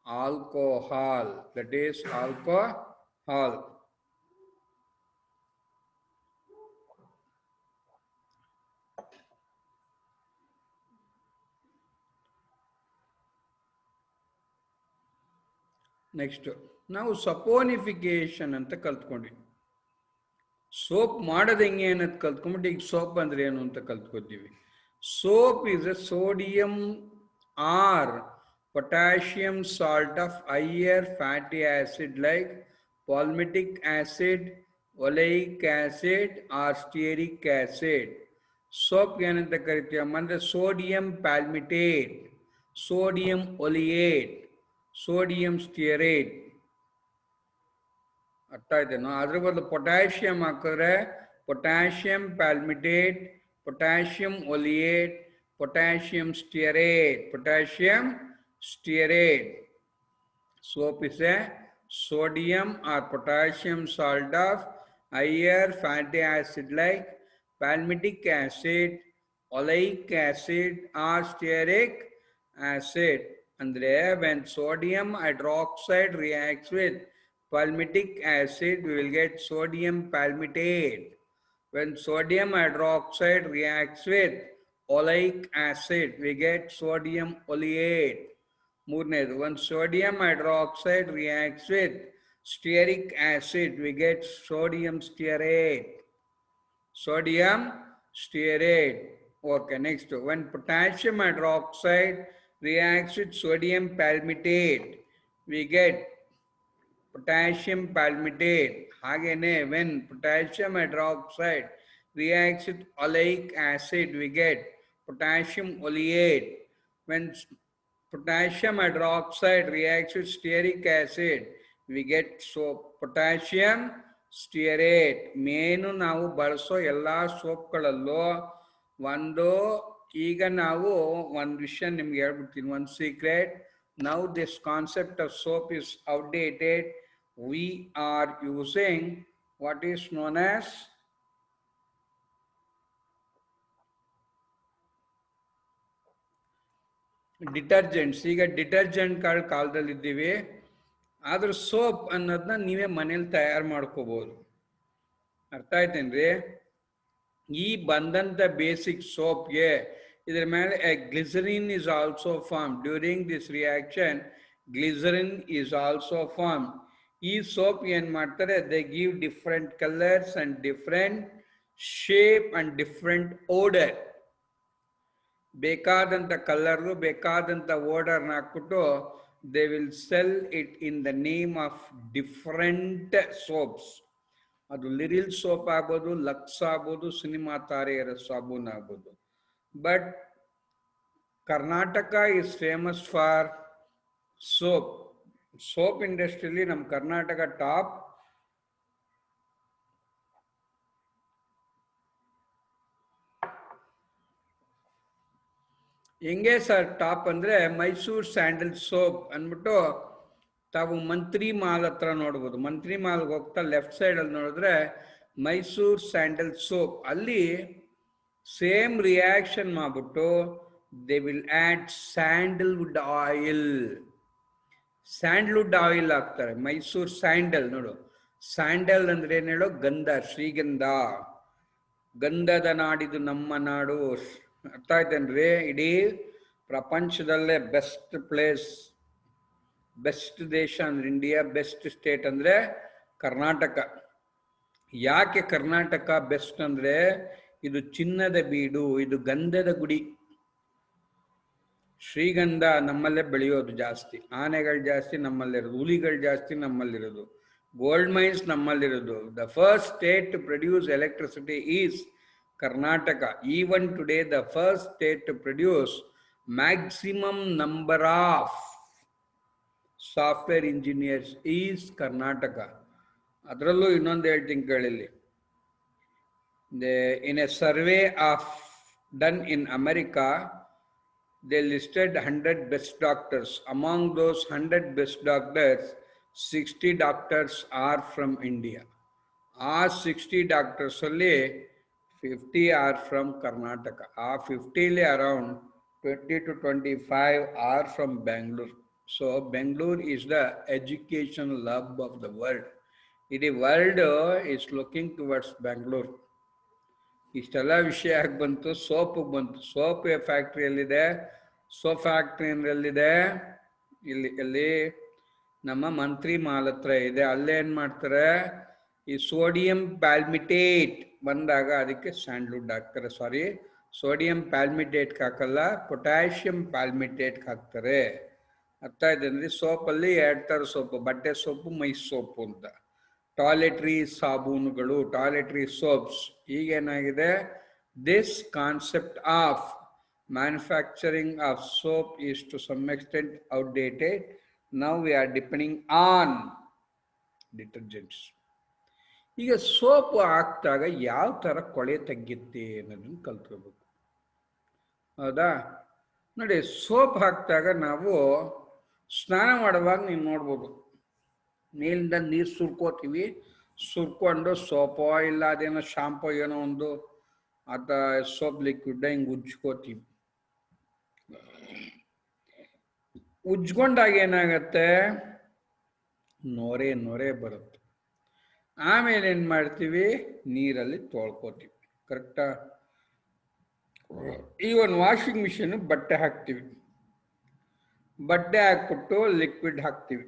Alcohol. That is alcohol. Next ನಾವು ಸಪೋನಿಫಿಕೇಶನ್ ಅಂತ ಕಲ್ತ್ಕೊಂಡ್ವಿ. ಸೋಪ್ ಮಾಡೋದು ಹೆಂಗೆ ಅನ್ನೋದು ಕಲ್ತ್ಕೊಂಡ್ಬಿಟ್ಟು ಈಗ ಸೋಪ್ ಅಂದ್ರೆ ಏನು ಅಂತ ಕಲ್ತ್ಕೊತೀವಿ. Soap is a sodium or potassium salt of higher fatty acid like palmitic acid, oleic acid or stearic acid. Soap ಏನಂತ ಕರಿತೀವಮ್ಮ ಅಂದರೆ ಸೋಡಿಯಂ ಪ್ಯಾಲ್ಮಿಟೇಟ್, ಸೋಡಿಯಂ ಒಲಿಯೇಟ್, ಸೋಡಿಯಂ ಸ್ಟಿಯರೇಟ್. ಅರ್ಥ ಆಯ್ತೇನೋ? ಅದ್ರ ಬದಲು ಪೊಟ್ಯಾಷಿಯಂ ಹಾಕಿದ್ರೆ potassium ಪ್ಯಾಲ್ಮಿಟೇಟ್, potassium oleate, potassium stearate, potassium stearate. Soap is a sodium or potassium salt of higher fatty acid like palmitic acid, oleic acid or stearic acid. Andre, when sodium hydroxide reacts with palmitic acid, we will get sodium palmitate. When sodium hydroxide reacts with oleic acid, we get sodium oleate. ಮೂರನೇದು, when sodium hydroxide reacts with stearic acid, we get sodium stearate. Sodium stearate. Okay, next, when potassium hydroxide reacts with sodium palmitate, we get potassium palmitate. ಹಾಗೇನೆ when potassium hydroxide reacts with oleic acid, we get potassium oleate. When potassium hydroxide reacts with stearic acid, we get potassium stearate. Main ನಾವು ಬಳಸೋ ಎಲ್ಲ ಸೋಪ್ಗಳಲ್ಲೂ ಒಂದು, ಈಗ ನಾವು ಒಂದು ವಿಷಯ ನಿಮ್ಗೆ ಹೇಳ್ಬಿಡ್ತೀನಿ, ಒಂದು secret. Now this concept of soap is outdated. We are using what is known as detergents. ಈಗ ಡಿಟರ್ಜೆಂಟ್ಗಳ ಕಾಲದಲ್ಲಿದ್ದೀವಿ, ಆದ್ರೆ ಸೋಪ್ ಅನ್ನೋದನ್ನ ನೀವೇ ಮನೇಲಿ ತಯಾರು ಮಾಡ್ಕೋಬಹುದು. ಅರ್ಥ ಆಯ್ತೇನ್ರಿ? ಈ ಬಂದಂತ ಬೇಸಿಕ್ ಸೋಪ್ಗೆ ಇದರ ಮೇಲೆ glycerin is also form. During this reaction glycerin is also form. ಈ ಸೋಪ್ ಏನ್ ಮಾಡ್ತಾರೆ, they give different colours and different shape and different odour. ಬೇಕಾದಂಥ ಕಲರ್ಲು ಬೇಕಾದಂಥ ಓಡರ್ನ ಹಾಕ್ಬಿಟ್ಟು they will sell it in the name of different soaps. ಅದು Liril soap ಆಗ್ಬೋದು, ಲಕ್ಸ್ ಆಗ್ಬೋದು, ಸಿನಿಮಾ ತಾರೆಯರ ಸಾಬೂನ್ ಆಗ್ಬೋದು. But Karnataka is famous for soap. Soap ಇಂಡಸ್ಟ್ರಿಯಲ್ಲಿ ನಮ್ಮ ಕರ್ನಾಟಕ ಟಾಪ್. ಹೆಂಗೆ ಸರ್ ಟಾಪ್ ಅಂದರೆ, ಮೈಸೂರು ಸ್ಯಾಂಡಲ್ ಸೋಪ್ ಅಂದ್ಬಿಟ್ಟು ತಾವು ಮಂತ್ರಿ ಮಾಲ್ ಹತ್ರ ನೋಡ್ಬೋದು. ಮಂತ್ರಿ ಮಾಲ್ಗೆ ಹೋಗ್ತಾ ಲೆಫ್ಟ್ ಸೈಡಲ್ಲಿ ನೋಡಿದ್ರೆ ಮೈಸೂರು ಸ್ಯಾಂಡಲ್ ಸೋಪ್. ಅಲ್ಲಿ ಸೇಮ್ ರಿಯಾಕ್ಷನ್ ಮಾಡಿಬಿಟ್ಟು they will add Sandalwood oil. Sandalwood oil ಹಾಕ್ತಾರೆ. ಮೈಸೂರು ಸ್ಯಾಂಡಲ್ ನೋಡು, ಸ್ಯಾಂಡಲ್ ಅಂದ್ರೆ ಏನು ಹೇಳೋ, ಗಂಧ, ಶ್ರೀಗಂಧ. ಗಂಧದ ನಾಡಿದು ನಮ್ಮ ನಾಡು. ಅರ್ಥ ಆಯ್ತೇನ್ರಿ? ಇಡೀ ಪ್ರಪಂಚದಲ್ಲೇ ಬೆಸ್ಟ್ ಪ್ಲೇಸ್, ಬೆಸ್ಟ್ ದೇಶ ಅಂದ್ರೆ ಇಂಡಿಯಾ, ಬೆಸ್ಟ್ ಸ್ಟೇಟ್ ಅಂದ್ರೆ ಕರ್ನಾಟಕ. ಯಾಕೆ ಕರ್ನಾಟಕ ಬೆಸ್ಟ್ ಅಂದ್ರೆ, ಇದು ಚಿನ್ನದ ಬೀಡು, ಇದು ಗಂಧದ ಗುಡಿ. ಶ್ರೀಗಂಧ ನಮ್ಮಲ್ಲೇ ಬೆಳೆಯೋದು ಜಾಸ್ತಿ, ಆನೆಗಳು ಜಾಸ್ತಿ ನಮ್ಮಲ್ಲಿರೋದು, ಹುಲಿಗಳು ಜಾಸ್ತಿ ನಮ್ಮಲ್ಲಿರೋದು, ಗೋಲ್ಡ್ ಮೈನ್ಸ್ ನಮ್ಮಲ್ಲಿರೋದು. The first state to produce electricity is Karnataka. Even today, the first state to produce maximum number of software engineers is Karnataka. ಅದರಲ್ಲೂ ಇನ್ನೊಂದು ಹೇಳ್ತೀನಿ ಕೇಳಿಲ್ಲಿ. In a survey of done in America, they listed 100 best doctors. Among those 100 best doctors, 60 doctors are from India. ಆ 60 doctors ಅಲ್ಲಿ 50 are from Karnataka. 50 around 20 to 25 are from Bangalore. So Bangalore is the education hub of the world. The world is looking towards Bangalore. ಇಷ್ಟೆಲ್ಲ ವಿಷಯ ಆಗಿ ಬಂತು, soap ಬಂತು. Soap factory ಎಲ್ಲಿದೆ? Soap factory ಎಲ್ಲಿದೆ? ಇಲ್ಲಿ ನಮ್ಮ ಮಂತ್ರಿ ಮಾಲ್ ಹತ್ರ ಇದೆ. ಅಲ್ಲೇ ಏನ್ ಮಾಡ್ತಾರೆ, ಈ ಸೋಡಿಯಂ ಪ್ಯಾಲ್ಮಿಟೇಟ್ ಬಂದಾಗ ಅದಕ್ಕೆ ಸ್ಯಾಂಡ್ಲ್ವುಡ್ ಹಾಕ್ತಾರೆ. ಸಾರಿ, ಸೋಡಿಯಂ ಪ್ಯಾಲ್ಮಿಟೇಟ್ ಹಾಕಲ್ಲ, ಪೊಟ್ಯಾಷಿಯಂ ಪ್ಯಾಲ್ಮಿಟೇಟ್ ಹಾಕ್ತಾರೆ. ಅರ್ಥ ಇದೆ ಅಂದ್ರೆ, ಸೋಪಲ್ಲಿ 2 ಥರ ಸೋಪು, ಬಟ್ಟೆ ಸೋಪು, ಮೈ ಸೋಪು ಅಂತ. ಟಾಯ್ಲೆಟ್ರಿ ಸಾಬೂನುಗಳು, ಟಾಯ್ಲೆಟ್ರಿ ಸೋಪ್ಸ್. ಈಗೇನಾಗಿದೆ, this concept of manufacturing of soap is to some extent outdated. Now we are depending on detergents. ಈಗ ಸೋಪ್ ಹಾಕಿದಾಗ ಯಾವ ಥರ ಕೊಳೆ ತೆಗೆಯುತ್ತೆ ಅನ್ನೋದನ್ನು ಕಲ್ತ್ಕೋಬೇಕು. ಹೌದಾ? ನೋಡಿ, ಸೋಪ್ ಹಾಕಿದಾಗ ನಾವು ಸ್ನಾನ ಮಾಡುವಾಗ ನೀವು ನೋಡ್ಬೋದು, ಮೇಲಿಂದ ನೀರು ಸುರ್ಕೋತೀವಿ. ಸುರ್ಕೊಂಡು ಸೋಪೋ ಇಲ್ಲ ಅದೇನೋ ಶಾಂಪೋ ಏನೋ ಒಂದು ಸೋಪ್ ಲಿಕ್ವಿಡ್ ಹಿಂಗೆ ಉಜ್ಕೋತೀವಿ. ಉಜ್ಕೊಂಡಾಗ ಏನಾಗತ್ತೆ, ನೊರೆ ನೊರೆ ಬರುತ್ತೆ. ಆಮೇಲೆ ಏನು ಮಾಡ್ತೀವಿ, ನೀರಲ್ಲಿ ತೊಳ್ಕೊತೀವಿ. ಕರೆಕ್ಟಾ? ಈವನ್ ವಾಷಿಂಗ್ ಮಿಷಿನ್ ಬಟ್ಟೆ ಹಾಕ್ತೀವಿ, ಬಟ್ಟೆ ಹಾಕ್ಬಿಟ್ಟು ಲಿಕ್ವಿಡ್ ಹಾಕ್ತೀವಿ,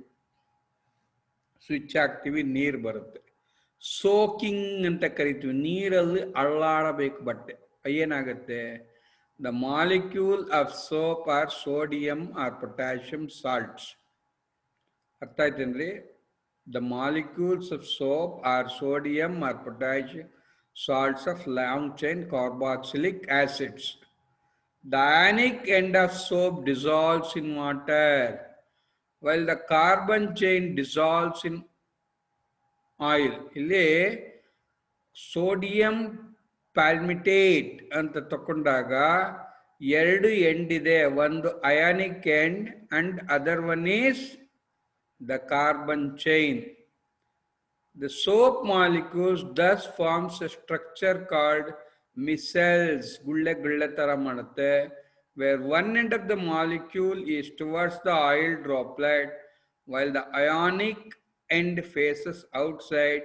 ಸ್ವಿಚ್ ಹಾಕ್ತೀವಿ, ನೀರು ಬರುತ್ತೆ. ಸೋಕಿಂಗ್ ಅಂತ ಕರಿತೀವಿ. ನೀರಲ್ಲಿ ಅಳ್ಳಾಡಬೇಕು ಬಟ್ಟೆ. ಏನಾಗುತ್ತೆ, the molecule of soap are sodium or potassium salts. ಅರ್ಥ ಆಯ್ತೇನ್ರಿ? The molecules of soap are sodium or potassium salts of long chain carboxylic acids. The ionic end of soap dissolves in water, while the carbon chain dissolves in oil. ಇಲ್ಲಿ sodium ಪ್ಯಾಲ್ಮಿಟೇಟ್ ಅಂತ ತಕೊಂಡಾಗ ಎರಡು end ಇದೆ. ಒಂದು ionic end and other one is the carbon chain. The soap molecules thus forms a structure called micelles, gulle gulle tara manutte, where one end of the molecule is towards the oil droplet while the ionic end faces outside.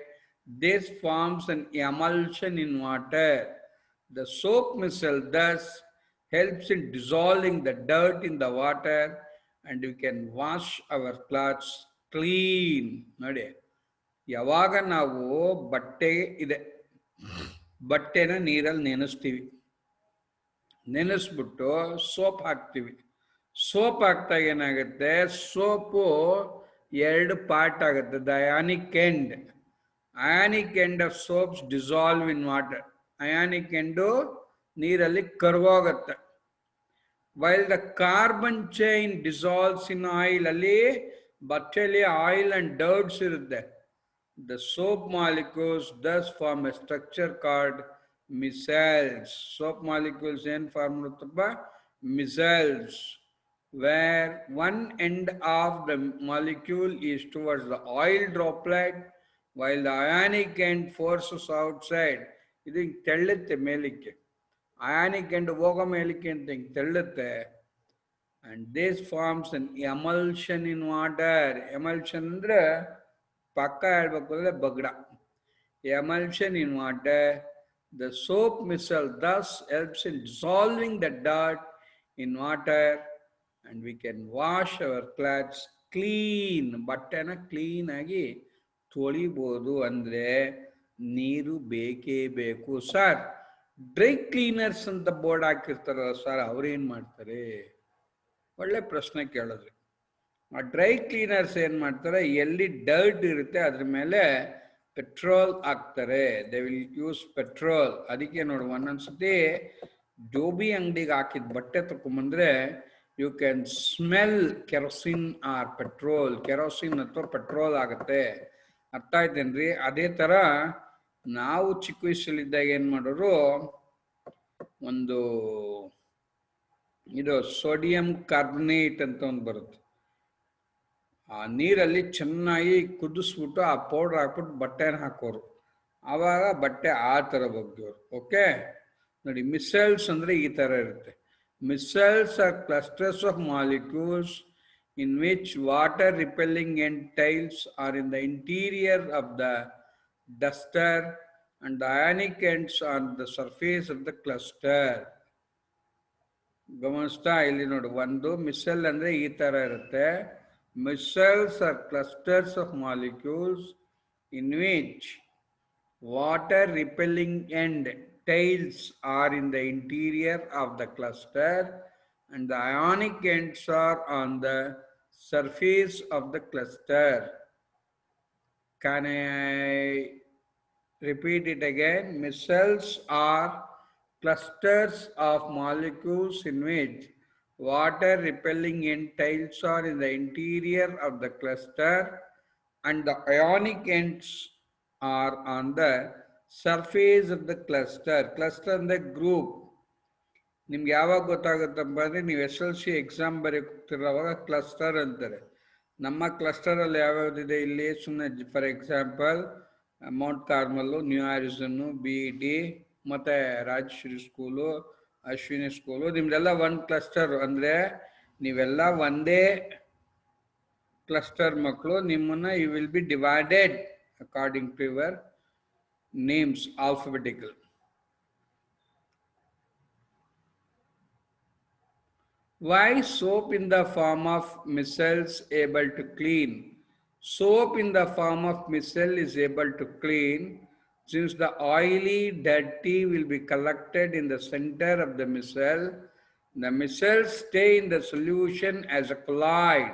This forms an emulsion in water. The soap micelle thus helps in dissolving the dirt in the water and we can wash our clothes clean. ನೋಡಿ, ಯಾವಾಗ ನಾವು ಬಟ್ಟೆನ ನೀರಲ್ಲಿ ನೆನೆಸ್ತೀವಿ, ನೆನೆಸ್ಬಿಟ್ಟು soap ಹಾಕ್ತೀವಿ. Soap ಹಾಕ್ದಾಗ ಏನಾಗುತ್ತೆ, soap ಎರಡು part ಆಗುತ್ತೆ. The ionic end of soaps dissolve in water. Ionic end ನೀರಲ್ಲಿ ಕರ್ಗೋಗತ್ತೆ. While the carbon chain dissolves in oil, ಅಲ್ಲಿ ಬಟ್ಟೆಯಲ್ಲಿ ಆಯಿಲ್ ಅಂಡ್ ಡರ್ಟ್ಸ್ ಇರುತ್ತೆ. The soap molecules thus form a structure called micelles. Soap molecules ಏನು form ಮಾಡುತ್ತಪ್ಪ, micelles, where one end of the molecule is towards the oil droplet while the ionic end forces outside. ಇದು ತೆಳ್ಳುತ್ತೆ ಮೇಲಕ್ಕೆ, ionic end ಹೋಗೋ ಮೇಲಕ್ಕೆ ಅಂತ ಹಿಂಗೆ ತೆಳ್ಳುತ್ತೆ. And this forms an emulsion in water. Emulsion ಅಂದ್ರೆ ಪಕ್ಕ ಹೇಳ್ಬೇಕು ಅಂದ್ರೆ ಬಗ್ಡ. Emulsion in water. The soap micelle thus helps in dissolving the dirt in water and we can wash our clothes clean. ಬಟ್ಟೆನ ಕ್ಲೀನ್ ಆಗಿ ತೊಳಿಬೋದು. ಅಂದ್ರೆ ನೀರು ಬೇಕೇ ಬೇಕು. ಸರ್, ಡ್ರೈ ಕ್ಲೀನರ್ಸ್ ಅಂತ ಬೋರ್ಡ್ ಹಾಕಿರ್ತಾರಲ್ಲ ಸರ್, ಅವ್ರೇನು ಮಾಡ್ತಾರೆ? ಒಳ್ಳೆ ಪ್ರಶ್ನೆ ಕೇಳಿದ್ರಿ. ಆ ಡ್ರೈ ಕ್ಲೀನರ್ಸ್ ಏನು ಮಾಡ್ತಾರೆ, ಎಲ್ಲಿ ಡರ್ಟ್ ಇರುತ್ತೆ ಅದ್ರ ಮೇಲೆ ಪೆಟ್ರೋಲ್ ಹಾಕ್ತಾರೆ. They will use petrol. ಅದಕ್ಕೆ ನೋಡಿ, ಒಂದೊಂದ್ಸತಿ ಡೋಬಿ ಅಂಗಡಿಗೆ ಹಾಕಿದ ಬಟ್ಟೆ ತಗೊಂಬಂದ್ರೆ you can smell kerosene or petrol. Kerosene ಅಥವಾ ಪೆಟ್ರೋಲ್ ಆಗುತ್ತೆ. ಅರ್ಥ ಆಯ್ತೇನ್ರಿ? ಅದೇ ಥರ ನಾವು ಚಿಕ್ಕ ವಯಸ್ಸಲ್ಲಿದ್ದಾಗ ಏನು ಮಾಡೋರು, ಒಂದು ಇದು ಸೋಡಿಯಂ ಕಾರ್ಬನೇಟ್ ಅಂತ ಒಂದು ಬರುತ್ತೆ. ಆ ನೀರಲ್ಲಿ ಚೆನ್ನಾಗಿ ಕುದಿಸ್ಬಿಟ್ಟು ಆ ಪೌಡರ್ ಹಾಕ್ಬಿಟ್ಟು ಬಟ್ಟೆನ ಹಾಕೋರು. ಆವಾಗ ಬಟ್ಟೆ ಆ ಥರ ಬಗ್ಗೋರು. ಓಕೆ ನೋಡಿ, ಮಿಸೈಲ್ಸ್ ಅಂದರೆ ಈ ಥರ ಇರುತ್ತೆ. Micelles are clusters of molecules in which water repelling end tails are in the interior of the duster and the ionic ends on the surface of the cluster. ಗಮನಿಸ್ತಾ ಇಲ್ಲಿ ನೋಡಿ, ಒಂದು ಮಿಸೈಲ್ ಅಂದರೆ ಈ ಥರ ಇರುತ್ತೆ. Micelles are clusters of molecules in which water repelling end tails are in the interior of the cluster and the ionic ends are on the surface of the cluster. Can I repeat it again? Micelles are clusters of molecules in which water repelling end tails are in the interior of the cluster and the ionic ends are on the surface of the cluster. Cluster and the group. ನಿಮ್ಗೆ ಯಾವಾಗ ಗೊತ್ತಾಗುತ್ತಪ್ಪ ಅಂದರೆ, ನೀವು SLC exam ಬರೀತಿರೋವಾಗ cluster ಅಂತಾರೆ. ನಮ್ಮ ಕ್ಲಸ್ಟರಲ್ಲಿ ಯಾವ್ಯಾವುದಿದೆ ಇಲ್ಲಿ ಸುಮ್ಮನೆ for example Mount Carmel, New Harrison, BET ಮತ್ತು ರಾಜಶ್ರೀ ಸ್ಕೂಲು, ಅಶ್ವಿನಿ ಸ್ಕೂಲು, ನಿಮ್ದೆಲ್ಲ ಒಂದು ಕ್ಲಸ್ಟರ್. ಅಂದರೆ ನೀವೆಲ್ಲ ಒಂದೇ cluster maklo nimmuna you will be divided according to your names alphabetical. Why soap in the form of missiles able to clean? Soap in the form of missile is able to clean since the oily dirty will be collected in the center of the missile. The missiles stay in the solution as a colloid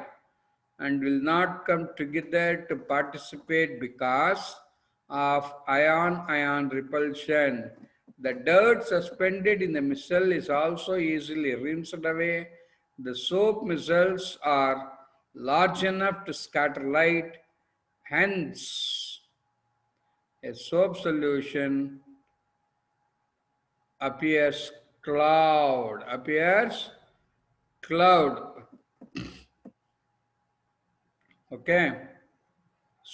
and will not come together to participate because of ion-ion repulsion. The dirt suspended in the missile is also easily rinsed away. The soap missiles are large enough to scatter light, hence a soap solution appears cloud. Okay.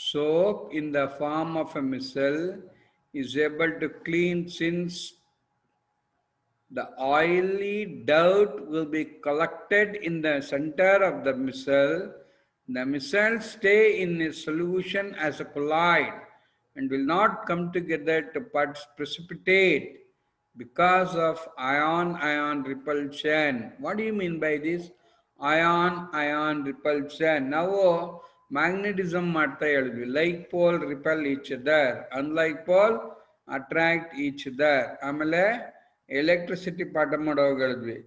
Soap in the form of a missile is able to clean since the oily dirt will be collected in the center of the missile. The missile stay in a solution as a colloid and will not come together to precipitate because of ion-ion repulsion. What do you mean by this? Ion-ion repulsion. Now, magnetism ಮಾಡ್ತಾ ಹೇಳಿದ್ವಿ. Like pole repel each other. Unlike pole attract each other. ಆಮೇಲೆ electricity ಪಾಠ ಮಾಡುವಾಗ ಹೇಳಿದ್ವಿ.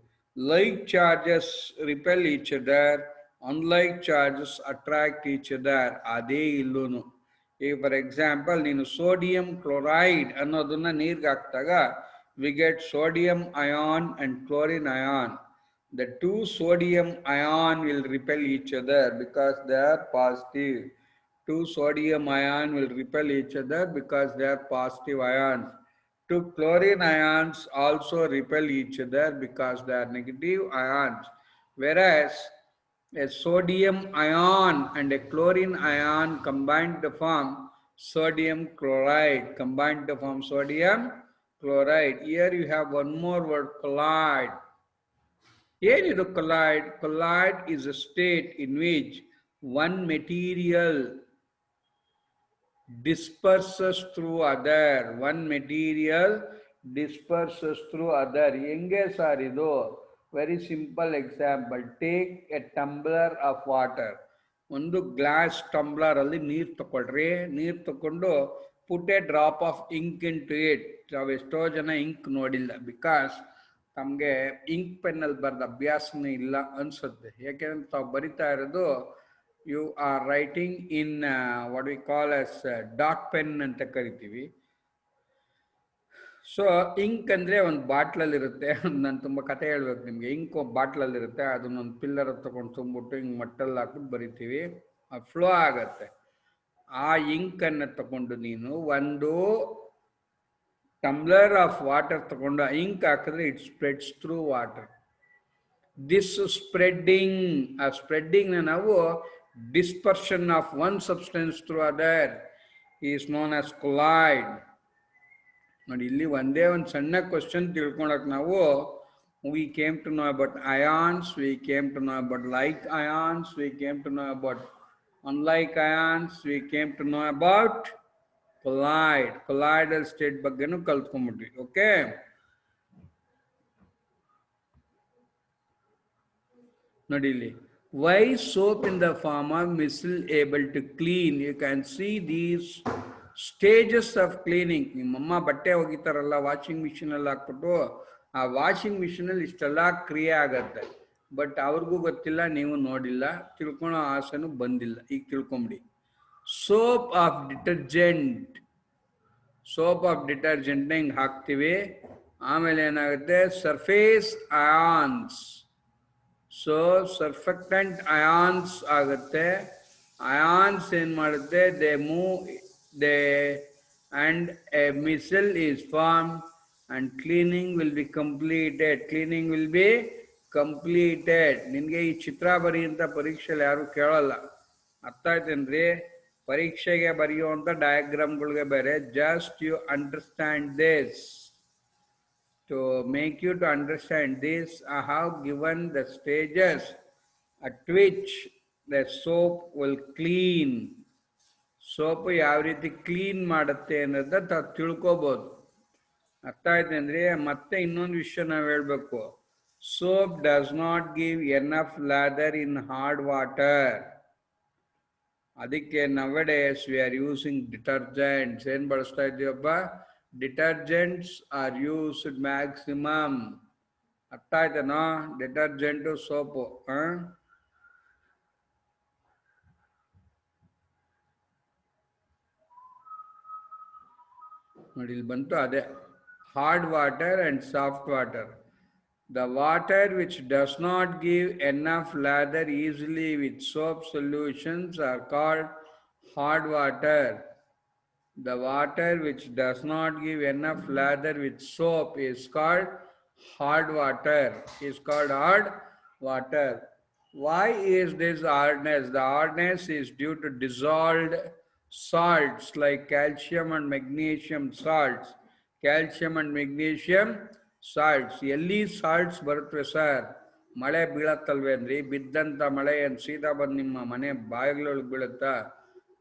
Like charges repel each other. Unlike charges attract each other. ಅದೇ ಇಲ್ಲೂನು. ಈಗ for example ನೀನು sodium chloride ಅನ್ನೋದನ್ನ ನೀರ್ಗೆ ಹಾಕ್ದಾಗ we get sodium ion and chlorine ion. The two sodium ion will repel each other because they are positive. Two sodium ion will repel each other because they are positive ions. Two chlorine ions also repel each other because they are negative ions. Whereas a sodium ion and a chlorine ion combined to form sodium chloride. Combined to form sodium chloride. Here you have one more word, collide. Here collide. Collide is a state in which one material disperses through other. One material disperses through other. Enge sir idu? Very simple example. Take a tumbler of water. ಒಂದು glass tumbler ಅಲ್ಲಿ ನೀರು ತಗೊಳ್ರಿ. ನೀರು ತಗೊಂಡು put a drop of ink into it. ತಾವು ಎಷ್ಟೋ ಜನ ink ನೋಡಿಲ್ಲ ಬಿಕಾಸ್ ತಮಗೆ ಇಂಕ್ ಪೆನ್ನಲ್ಲಿ ಬರೆದ ಅಭ್ಯಾಸನೇ ಇಲ್ಲ ಅನ್ಸುತ್ತೆ. ಯಾಕೆಂದ್ರೆ ತಾವು ಬರಿತಾ ಇರೋದು you are writing in what we call S dot pen ಅಂತ ಕರಿತೀವಿ. ಸೊ ಇಂಕ್ ಅಂದರೆ ಒಂದು ಬಾಟ್ಲಲ್ಲಿರುತ್ತೆ. ನಾನು ತುಂಬ ಕತೆ ಹೇಳ್ಬೇಕು ನಿಮಗೆ. ಇಂಕ್ ಬಾಟ್ಲಲ್ಲಿರುತ್ತೆ, ಅದನ್ನೊಂದು ಪಿಲ್ಲರ್ ತಗೊಂಡು ತುಂಬಿಟ್ಟು ಹಿಂಗೆ ಮಟ್ಟಲ್ಲಿ ಹಾಕ್ಬಿಟ್ಟು ಬರಿತೀವಿ, ಅದು ಫ್ಲೋ ಆಗತ್ತೆ. ಆ ಇಂಕನ್ನು ತಗೊಂಡು ನೀನು ಒಂದು ಟಂಬ್ಲರ್ ಆಫ್ ವಾಟರ್ ತಗೊಂಡು ಇಂಕ್ ಹಾಕಿದ್ರೆ it spreads through water. This spreading, ಆ ಸ್ಪ್ರೆಡ್ಡಿಂಗ್ನ ನಾವು dispersion of one substance through other is known as collide. ನೋಡಿ ಇಲ್ಲಿ ಒಂದೇ ಒಂದು ಸಣ್ಣ ಕ್ವಶನ್ ತಿಳ್ಕೊಳಕ್ ನಾವು we came to know about ions, we came to know about like ions, we came to know about unlike ions, we came to know about collide. Colloidal state ಬಗ್ಗೆನೂ ಕಲ್ತ್ಕೊಂಡ್ಬಿಟ್ವಿ. Okay, ನೋಡಿ ಇಲ್ಲಿ why soap in the form of missile able to clean? You can see these stages of cleaning. ನಿಮ್ಮಮ್ಮ ಬಟ್ಟೆ ಒಗಿತಾರಲ್ಲ washing machine ಅಲ್ಲಿ ಹಾಕ್ಬಿಟ್ಟು, ಆ washing machine ಅಲ್ಲಿ ಇಷ್ಟೆಲ್ಲ ಕ್ರಿಯೆ ಆಗತ್ತೆ. ಬಟ್ ಅವ್ರಿಗೂ ಗೊತ್ತಿಲ್ಲ, ನೀವು ನೋಡಿಲ್ಲ, ತಿಳ್ಕೊಳೋ ಆಸೆನೂ ಬಂದಿಲ್ಲ. ಈಗ ತಿಳ್ಕೊಂಬಿಡಿ. Soap of detergent, soap of ಡಿಟರ್ಜೆಂಟ್ನ ಹಿಂಗೆ ಹಾಕ್ತೀವಿ. ಆಮೇಲೆ ಏನಾಗುತ್ತೆ, surface ions. So surfactant ions ಆಗುತ್ತೆ. ಅಯಾನ್ಸ್ ಏನು ಮಾಡುತ್ತೆ, they move they and a missile is formed and cleaning will be completed. Cleaning will be completed. ನಿನಗೆ ಈ ಚಿತ್ರ ಬರಿ ಅಂತ ಪರೀಕ್ಷೆಯಲ್ಲಿ ಯಾರು ಕೇಳಲ್ಲ. ಅರ್ಥ ಆಯ್ತೇನ್ರಿ? ಪರೀಕ್ಷೆಗೆ ಬರೆಯುವಂಥ ಡಯಾಗ್ರಾಮ್ಗಳಿಗೆ ಬೇರೆ. Just you understand this. To make you to understand this, I have given the stages at which the soap will clean. Soap ಯಾವ ರೀತಿ ಕ್ಲೀನ್ ಮಾಡುತ್ತೆ ಅನ್ನೋದ ತಾವು ತಿಳ್ಕೊಬೋದು. ಅರ್ಥ ಆಯ್ತು ಅಂದ್ರೆ ಮತ್ತೆ ಇನ್ನೊಂದು ವಿಷಯ ನಾವು ಹೇಳ್ಬೇಕು. Soap does not give enough lather in hard water. ಅದಕ್ಕೆ nowadays we are using detergents. ಏನ್ ಬಳಸ್ತಾ ಇದ್ದೀವಪ್ಪ? Detergents are used maximum. ಅರ್ಥ ಆಯ್ತೇನೋ? Detergent soap. ನೋಡಿ ಇಲ್ಲಿ ಬಂತು ಅದೇ hard water and soft water. The water which does not give enough lather easily with soap solutions are called hard water. The water which does not give enough lather with soap is called hard water. Is called hard water. Why is this hardness? The hardness is due to dissolved salts like calcium and magnesium salts. Calcium and magnesium salts. ಎಲ್ಲಿ salts ಬರುತ್ತವೆ sir? ಮಳೆ ಬೀಳತ್ತಲ್ವೇನ್ರಿ? ಬಿದ್ದಂಥ ಮಳೆ ಏನು ಸೀದಾ ಬಂದು ನಿಮ್ಮ ಮನೆ ಬಾಗಿಲೊಳಗೆ ಬೀಳುತ್ತಾ?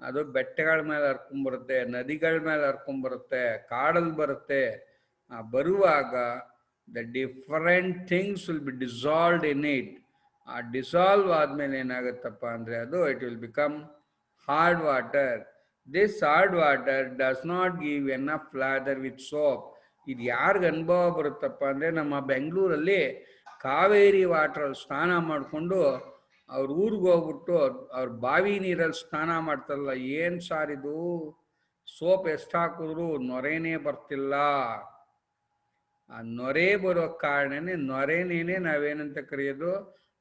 ಅದು ಬೆಟ್ಟಗಳ ಮೇಲೆ ಹರ್ಕೊಂಡ್ಬರುತ್ತೆ, ನದಿಗಳ ಮೇಲೆ ಹರ್ಕೊಂಡ್ಬರುತ್ತೆ, ಕಾಡಲ್ಲಿ ಬರುತ್ತೆ. ಬರುವಾಗ the different things will be dissolved in it. ಆ ಡಿಸಾಲ್ವ್ ಆದ್ಮೇಲೆ ಏನಾಗುತ್ತಪ್ಪ ಅಂದರೆ ಅದು it will become hard water. This hard water does not give enough lather with soap. ಇದು ಯಾರಿಗೆ ಅನುಭವ ಬರುತ್ತಪ್ಪ ಅಂದರೆ ನಮ್ಮ ಬೆಂಗಳೂರಲ್ಲಿ ಕಾವೇರಿ ವಾಟ್ರಲ್ಲಿ ಸ್ನಾನ ಮಾಡಿಕೊಂಡು ಅವ್ರ ಊರಿಗೆ ಹೋಗ್ಬಿಟ್ಟು ಅವ್ರ ಬಾವಿ ನೀರಲ್ಲಿ ಸ್ನಾನ ಮಾಡ್ತಾರಲ್ಲ, ಏನು ಸಾರಿದು ಸೋಪ್ ಎಷ್ಟು ಹಾಕಿದ್ರು ನೊರೆನೇ ಬರ್ತಿಲ್ಲ. ಆ ನೊರೆ ಬರೋ ಕಾರಣನೇ ನೊರೆನೇನೆ ನಾವೇನಂತ ಕರೆಯೋದು?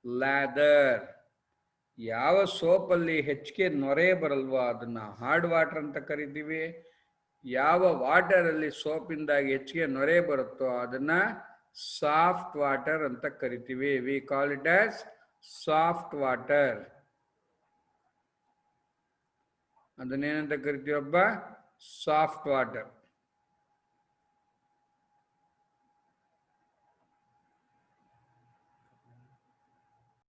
ಲ್ಯಾದರ್. ಯಾವ ಸೋಪಲ್ಲಿ ಹೆಚ್ಚಿಗೆ ನೊರೆ ಬರಲ್ವೋ ಅದನ್ನ ಹಾರ್ಡ್ ವಾಟರ್ ಅಂತ ಕರಿತೀವಿ. ಯಾವ ವಾಟರಲ್ಲಿ ಸೋಪಿಂದಾಗಿ ಹೆಚ್ಚಿಗೆ ನೊರೆ ಬರುತ್ತೋ ಅದನ್ನ ಸಾಫ್ಟ್ ವಾಟರ್ ಅಂತ ಕರಿತೀವಿ. We call it as soft water. ಅದನ್ನೇನಂತ ಕರಿತೀವಪ್ಪ? Soft water.